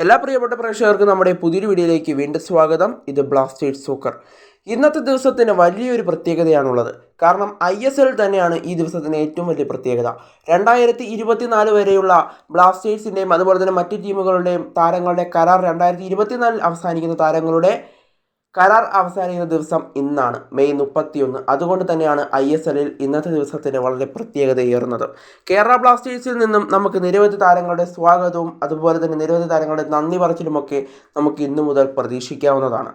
എല്ലാ പ്രിയപ്പെട്ട പ്രേക്ഷകർക്കും നമ്മുടെ പുതിയൊരു വീഡിയോയിലേക്ക് വീണ്ടും സ്വാഗതം. ഇത് ബ്ലാസ്റ്റേഴ്സ് സോക്കർ. ഇന്നത്തെ ദിവസത്തിന് വലിയൊരു പ്രത്യേകതയാണുള്ളത്. കാരണം ISL തന്നെയാണ് ഈ ദിവസത്തിന് ഏറ്റവും വലിയ പ്രത്യേകത. 2024 വരെയുള്ള ബ്ലാസ്റ്റേഴ്സിൻ്റെയും അതുപോലെ തന്നെ മറ്റ് ടീമുകളുടെയും താരങ്ങളുടെ കരാർ 2024 അവസാനിക്കുന്ന താരങ്ങളുടെ കരാർ അവസാനിക്കുന്ന ദിവസം ഇന്നാണ്, മെയ് 31. അതുകൊണ്ട് തന്നെയാണ് ISLൽ ഇന്നത്തെ ദിവസത്തിന് വളരെ പ്രത്യേകതയേറുന്നത്. കേരള ബ്ലാസ്റ്റേഴ്സിൽ നിന്നും നമുക്ക് നിരവധി താരങ്ങളുടെ സ്വാഗതവും അതുപോലെ തന്നെ നിരവധി താരങ്ങളുടെ നന്ദി പറച്ചിലുമൊക്കെ നമുക്ക് ഇന്നു മുതൽ പ്രതീക്ഷിക്കാവുന്നതാണ്.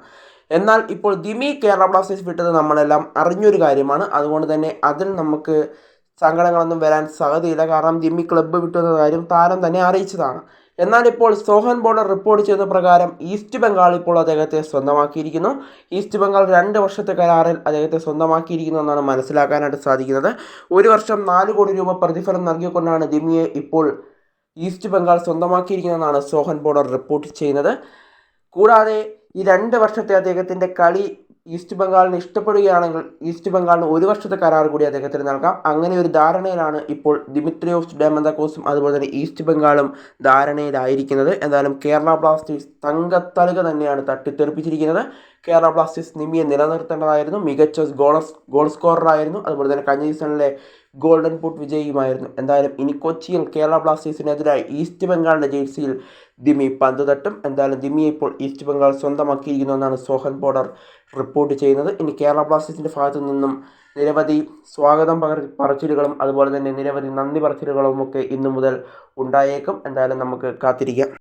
എന്നാൽ ഇപ്പോൾ ദിമി കേരള ബ്ലാസ്റ്റേഴ്സ് വിട്ടത് നമ്മളെല്ലാം അറിഞ്ഞൊരു കാര്യമാണ്. അതുകൊണ്ട് തന്നെ അതിൽ നമുക്ക് സങ്കടങ്ങളൊന്നും വരാൻ സാധ്യതയില്ല. കാരണം ദിമി ക്ലബ്ബ് വിട്ടുവന്ന കാര്യം താരം തന്നെ അറിയിച്ചതാണ്. എന്നാൽ ഇപ്പോൾ സോഹൻ ബോർഡർ റിപ്പോർട്ട് ചെയ്യുന്ന പ്രകാരം ഈസ്റ്റ് ബംഗാൾ ഇപ്പോൾ അദ്ദേഹത്തെ സ്വന്തമാക്കിയിരിക്കുന്നു. ഈസ്റ്റ് ബംഗാൾ 2 വർഷത്തെ കരാറിൽ അദ്ദേഹത്തെ സ്വന്തമാക്കിയിരിക്കുന്നു എന്നാണ് മനസ്സിലാക്കാനായിട്ട് സാധിക്കുന്നത്. 1 വർഷം 4 കോടി രൂപ പ്രതിഫലം നൽകിക്കൊണ്ടാണ് ദിമിയെ ഇപ്പോൾ ഈസ്റ്റ് ബംഗാൾ സ്വന്തമാക്കിയിരിക്കുന്നതെന്നാണ് സോഹൻ ബോർഡർ റിപ്പോർട്ട് ചെയ്യുന്നത്. കൂടാതെ ഈ 2 വർഷത്തെ അദ്ദേഹത്തിൻ്റെ കളി ഈസ്റ്റ് ബംഗാളിന് ഇഷ്ടപ്പെടുകയാണെങ്കിൽ ഈസ്റ്റ് ബംഗാളിന് 1 വർഷത്തെ കരാർ കൂടി അദ്ദേഹത്തിന് നൽകാം. അങ്ങനെ ഒരു ധാരണയിലാണ് ഇപ്പോൾ ദിമിത്രിയോസ് ഡയമന്തക്കോസും അതുപോലെ തന്നെ ഈസ്റ്റ് ബംഗാളും ധാരണയിലായിരിക്കുന്നത്. എന്തായാലും കേരള ബ്ലാസ്റ്റേഴ്സ് തങ്കത്തളിക തന്നെയാണ് തട്ടിത്തെറിപ്പിച്ചിരിക്കുന്നത്. കേരള ബ്ലാസ്റ്റേഴ്സ് നിമിയെ നിലനിർത്തേണ്ടതായിരുന്നു. മികച്ച ഗോൾ സ്കോററായിരുന്നു. അതുപോലെ തന്നെ കഴിഞ്ഞ സീസണിലെ ഗോൾഡൻ ബൂട്ട് വിജയിയുമായിരുന്നു. എന്തായാലും ഇനി കൊച്ചിയിൽ കേരള ബ്ലാസ്റ്റേഴ്സിനെതിരായി ഈസ്റ്റ് ബംഗാളിൻ്റെ ജേഴ്സിയിൽ ദിമി പന്ത് തട്ടും. എന്തായാലും ദിമിയെ ഇപ്പോൾ ഈസ്റ്റ് ബംഗാൾ സ്വന്തമാക്കിയിരിക്കുന്നു എന്നാണ് സോഹൻ ബോർഡർ റിപ്പോർട്ട് ചെയ്യുന്നത്. ഇനി കേരള ബ്ലാസ്റ്റേഴ്സിൻ്റെ ഭാഗത്തു നിന്നും നിരവധി സ്വാഗതം പറച്ചിലുകളും അതുപോലെ തന്നെ നിരവധി നന്ദി പറച്ചിലുകളും ഒക്കെ ഇന്നു മുതൽ ഉണ്ടായേക്കും. എന്തായാലും നമുക്ക് കാത്തിരിക്കാം.